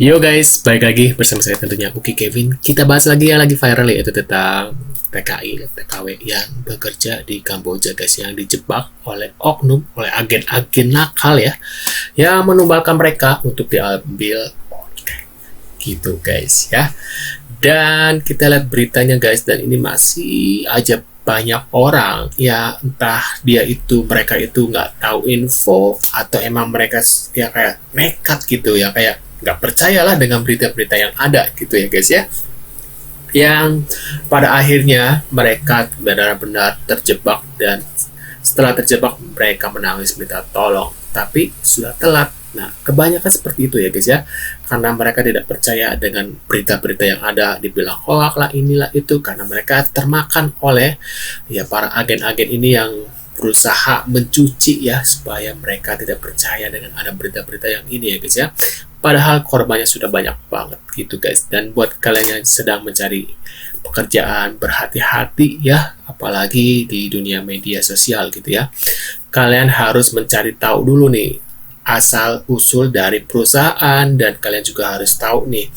Yo guys, balik lagi bersama saya tentunya Uki Kevin. Kita bahas lagi yang lagi viral yaitu tentang TKI, TKW yang bekerja di Kamboja guys, yang dijebak oleh oknum, oleh agen-agen nakal ya, yang menumbalkan mereka untuk diambil gitu guys ya. Dan kita lihat beritanya guys, dan ini masih aja banyak orang ya, entah mereka itu nggak tahu info atau emang mereka ya kayak nekat gitu ya, kayak nggak percayalah dengan berita-berita yang ada gitu ya guys ya, yang pada akhirnya mereka benar-benar terjebak, dan setelah terjebak mereka menangis minta tolong, tapi sudah telat. Nah, kebanyakan seperti itu ya guys ya, karena mereka tidak percaya dengan berita-berita yang ada, dibilang hoax lah, inilah itu, karena mereka termakan oleh ya para agen-agen ini yang berusaha mencuci ya, supaya mereka tidak percaya dengan ada berita-berita yang ini ya guys ya. Padahal korbannya sudah banyak banget gitu guys. Dan buat kalian yang sedang mencari pekerjaan, berhati-hati ya, apalagi di dunia media sosial gitu ya. Kalian harus mencari tahu dulu nih asal usul dari perusahaan, dan kalian juga harus tahu nih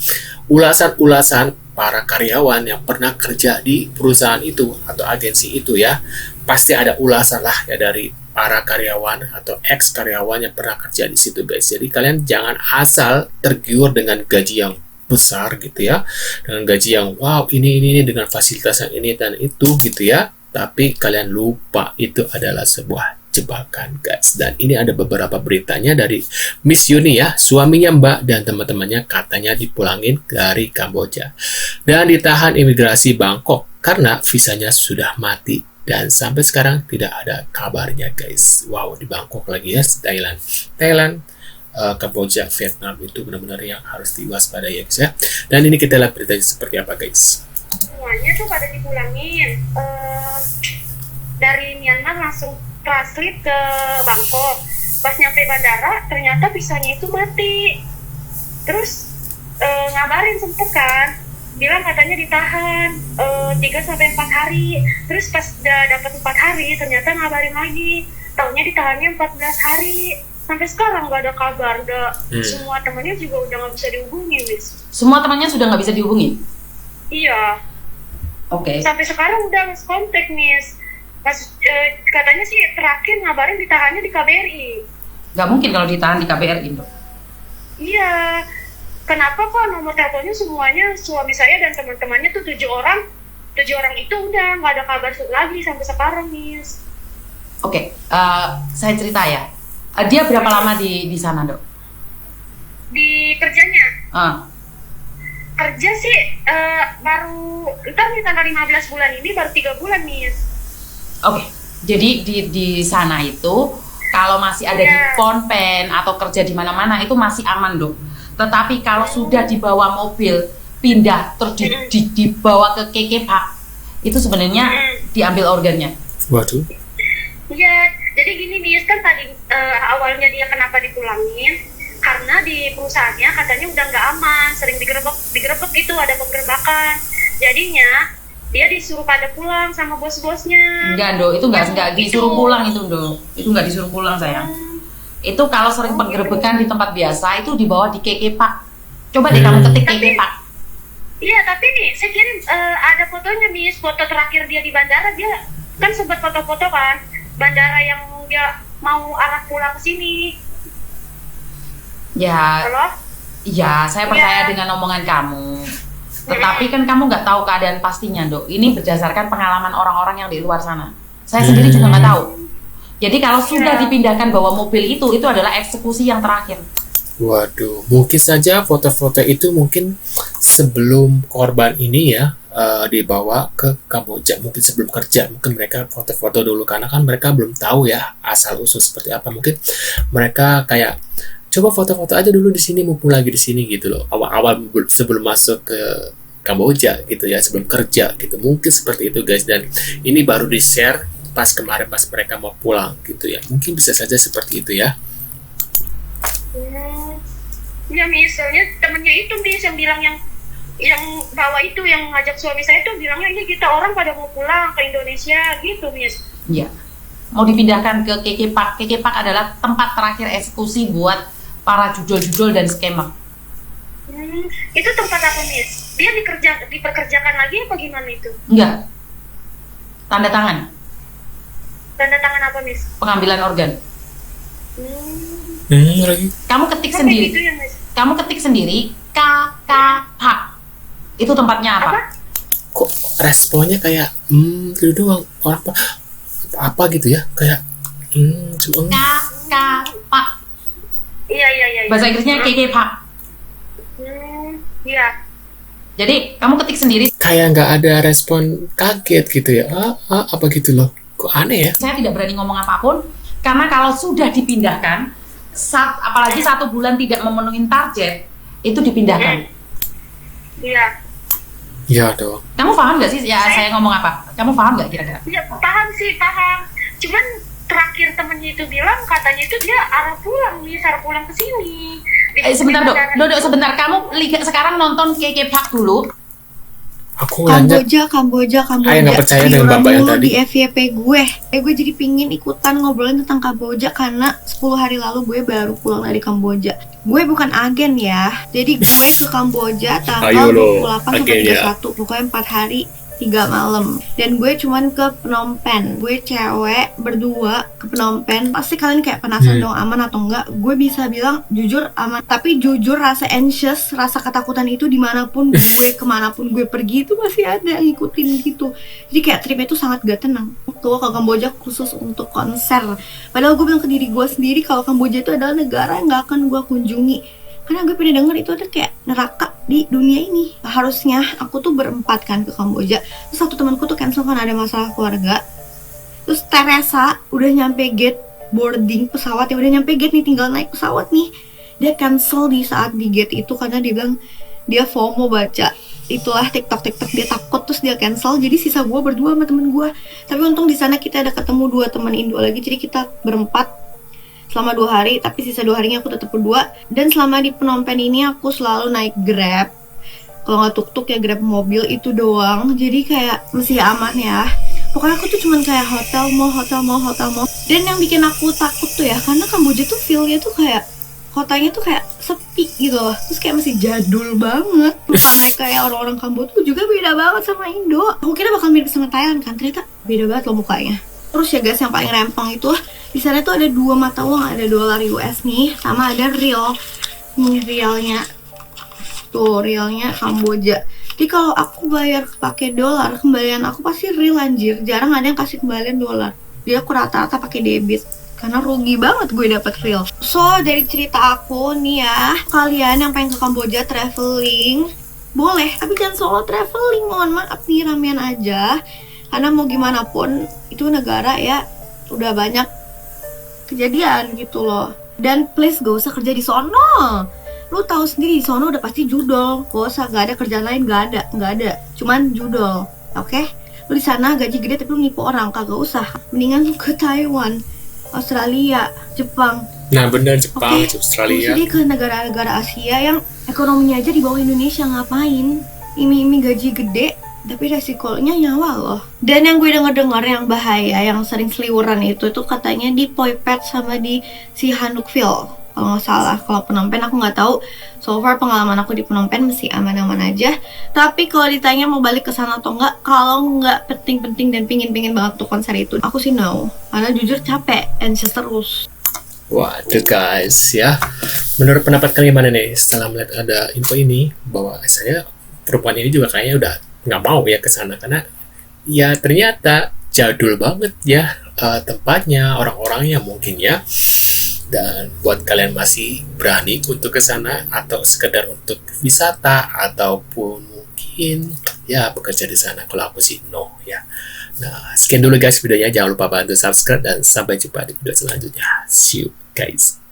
ulasan-ulasan para karyawan yang pernah kerja di perusahaan itu atau agensi itu ya. Pasti ada ulasan lah ya dari para karyawan atau ex karyawan yang pernah kerja di situ guys. Jadi kalian jangan asal tergiur dengan gaji yang besar gitu ya, dengan gaji yang wow ini dengan fasilitas yang ini dan itu gitu ya, tapi kalian lupa itu adalah sebuah jebakan guys. Dan ini ada beberapa beritanya dari Miss Yuni ya, suaminya Mbak dan teman-temannya katanya dipulangin dari Kamboja dan ditahan imigrasi Bangkok karena visanya sudah mati, dan sampai sekarang tidak ada kabarnya guys. Wow, di Bangkok lagi ya, Thailand, Kamboja, Vietnam, itu benar-benar yang harus diwaspadai ya guys ya. Dan ini kita lihat beritanya seperti apa guys. Semuanya tuh pada dipulangin dari Myanmar, langsung transit ke Bangkok. Pas nyampe bandara ternyata visanya itu mati. Terus ngabarin sempet kan, bilang katanya ditahan 3-4 hari. Terus pas udah dapat 4 hari ternyata ngabarin lagi, taunya ditahannya 14 hari. Sampai sekarang nggak ada kabar. Semua temannya juga udah nggak bisa dihubungi, Miss. Semua temannya sudah nggak bisa dihubungi? Iya. Oke. Sampai sekarang udah lost contact, Miss. Pas katanya sih terakhir ngabarin ditahannya di KBRI. Nggak mungkin kalau ditahan di KBRI, Dok. Iya. Kenapa kok nomor teleponnya semuanya suami saya dan teman-temannya tuh 7 orang itu udah nggak ada kabar lagi sampai sekarang, Miss. Oke, saya cerita ya. Dia berapa lama di sana, Dok? Di kerjanya? Kerja sih baru ntar nih tanggal 15 bulan ini baru 3 bulan, Miss. Oke, jadi di sana itu kalau masih ada di Phnom Penh atau kerja di mana-mana itu masih aman, Dok. Tetapi kalau sudah dibawa mobil pindah terus dibawa ke KK Park, itu sebenarnya diambil organnya. Waduh. Iya, jadi gini nih kan tadi awalnya dia kenapa dipulangin, karena di perusahaannya katanya udah nggak aman, sering digerebek itu, ada penggerebekan. Jadinya dia disuruh pada pulang sama bos-bosnya. Enggak, Dok, itu nggak disuruh pulang itu, Dok. Itu nggak disuruh pulang, sayang. Itu kalau sering penggerebekan di tempat biasa itu dibawa di KK Park. Coba deh kamu ketik KK Park. Iya, tapi nih saya kirim ada fotonya, Miss. Foto terakhir dia di bandara, dia kan sempat foto-foto kan bandara yang dia mau arah pulang ke sini. Ya. Halo? Iya, saya percaya dengan omongan kamu. Tetapi kan kamu nggak tahu keadaan pastinya, Dok. Ini berdasarkan pengalaman orang-orang yang di luar sana. Saya sendiri juga nggak tahu. Jadi kalau sudah dipindahkan bawa mobil itu adalah eksekusi yang terakhir. Waduh, mungkin saja foto-foto itu mungkin sebelum korban ini ya dibawa ke Kamboja, mungkin sebelum kerja, mungkin mereka foto-foto dulu, karena kan mereka belum tahu ya asal usul seperti apa. Mungkin mereka kayak coba foto-foto aja dulu di sini, mumpung lagi di sini gitu loh, awal-awal sebelum masuk ke Kamboja gitu ya, sebelum kerja gitu, mungkin seperti itu guys. Dan ini baru di-share pas kemarin pas mereka mau pulang gitu ya, mungkin bisa saja seperti itu ya. Ya, misalnya temennya itu, Miss, yang bilang yang bawa itu, yang ngajak suami saya tuh bilangnya ini kita orang pada mau pulang ke Indonesia gitu, Miss. Iya. Mau dipindahkan ke KK Park. KK Park adalah tempat terakhir eksekusi buat para judul-judul dan skema. Itu tempat apa, Miss? Dia diperkerjakan lagi apa gimana itu? Enggak. Tanda tangan. Tanda tangan apa, Miss? Pengambilan organ. Lagi. Kamu ketik Sampai sendiri. gitu ya, Miss? Kamu ketik sendiri KKH. Itu tempatnya apa? Kok responnya kayak gitu doang, orang apa gitu ya, kayak KKH. Iya. Bahasa Inggrisnya KKH. Iya. Jadi kamu ketik sendiri. kayak nggak ada respon kaget gitu ya, apa gitu loh, kok aneh ya. Saya tidak berani ngomong apapun karena kalau sudah dipindahkan, apalagi 1 bulan tidak memenuhi target, itu dipindahkan. Iya. Ya dong. Kamu paham nggak sih ya saya ngomong apa? Kamu paham nggak kira-kira? Ya, paham. Cuman terakhir temennya itu bilang katanya itu dia arah pulang ke sini. Sebentar, Dok, sebentar. Kamu sekarang nonton KK Park dulu. Aku nanya. Kamboja. Ayah nggak percaya dengan bapak yang tadi. Di FYP gue. Gue jadi pingin ikutan ngobrolin tentang Kamboja karena 10 hari lalu gue baru pulang dari Kamboja. Gue bukan agen ya. Jadi gue ke Kamboja tanggal 28 sampai 31. Pokoknya 4 hari 3 malam. Dan gue cuman ke Phnom Penh. Gue cewek berdua ke Phnom Penh. Pasti kalian kayak penasaran dong aman atau enggak. Gue bisa bilang jujur aman. Tapi jujur rasa anxious, rasa ketakutan itu dimanapun gue, kemanapun gue pergi itu masih ada ngikutin gitu. Jadi kayak tripnya itu sangat gak tenang. Gue ke Kamboja khusus untuk konser. Padahal gue bilang ke diri gue sendiri kalau Kamboja itu adalah negara yang gak akan gue kunjungi. Karena gue pernah denger itu ada kayak neraka di dunia ini. Harusnya aku tuh berempat kan ke Kamboja. Terus satu temanku tuh cancel karena ada masalah keluarga. Terus Teresa udah nyampe gate boarding pesawat, ya udah nyampe gate nih, tinggal naik pesawat nih. Dia cancel di saat di gate itu karena dia bilang dia FOMO baca itulah TikTok dia takut, terus dia cancel. Jadi sisa gue berdua sama temen gue. Tapi untung di sana kita ada ketemu 2 teman Indo lagi, jadi kita berempat selama 2 hari, tapi sisa 2 harinya aku tetap berdua. Dan selama di Phnom Penh ini aku selalu naik Grab. Kalau nggak tuk-tuk ya Grab mobil, itu doang. Jadi kayak masih aman ya. Pokoknya aku tuh cuman kayak hotel mall. Dan yang bikin aku takut tuh ya, karena Kamboja tuh feel-nya tuh kayak kotanya tuh kayak sepi gitu loh. Terus kayak masih jadul banget. Sampai kayak orang-orang Kamboja tuh juga beda banget sama Indo. Aku kira bakal mirip sama Thailand kan, ternyata beda banget loh mukanya. Terus ya guys, yang paling rempong itu di sana tuh ada 2 mata uang, ada dolar US nih, sama ada rial. Nih rialnya, tuh rialnya Kamboja. Jadi kalau aku bayar pakai dolar, kembalian aku pasti real anjir. Jarang ada yang kasih kembalian dolar. Dia aku rata-rata pakai debit karena rugi banget gue dapet real. So dari cerita aku nih ya, kalian yang pengen ke Kamboja traveling boleh, tapi jangan solo traveling. Mohon maaf nih, ramean aja. Karena mau gimana pun itu negara ya udah banyak kejadian gitu loh. Dan please gak usah kerja di sono. Lu tahu sendiri di sono udah pasti judol. Gak usah, gak ada kerjaan lain, gak ada. Cuman judol, oke? Lu di sana gaji gede tapi lu nipu orang, kagak usah. Mendingan lu ke Taiwan, Australia, Jepang. Nah benar, Jepang, Australia. Jadi ke negara-negara Asia yang ekonominya aja di bawah Indonesia, ngapain? Imi gaji gede tapi resikonya nyawa loh. Dan yang gue denger yang bahaya, yang sering seliweran itu tuh katanya di Poi Phet sama di Sihanoukville kalau nggak salah. Kalau Phnom Penh aku nggak tahu. So far pengalaman aku di Phnom Penh masih aman-aman aja. Tapi kalau ditanya mau balik ke sana atau nggak, kalau nggak penting-penting dan pingin banget tuh konser itu, aku sih no. Karena jujur capek, anxious terus. Waduh guys ya, menurut pendapat kalian gimana nih setelah melihat ada info ini, bahwa saya perempuan ini juga kayaknya udah nggak mau ya ke sana karena ya ternyata jadul banget ya tempatnya, orang-orangnya mungkin ya. Dan buat kalian masih berani untuk ke sana atau sekedar untuk wisata ataupun mungkin ya bekerja di sana, kalau aku sih no ya. Nah, sekian dulu guys videonya, jangan lupa bantu subscribe dan sampai jumpa di video selanjutnya. See you guys.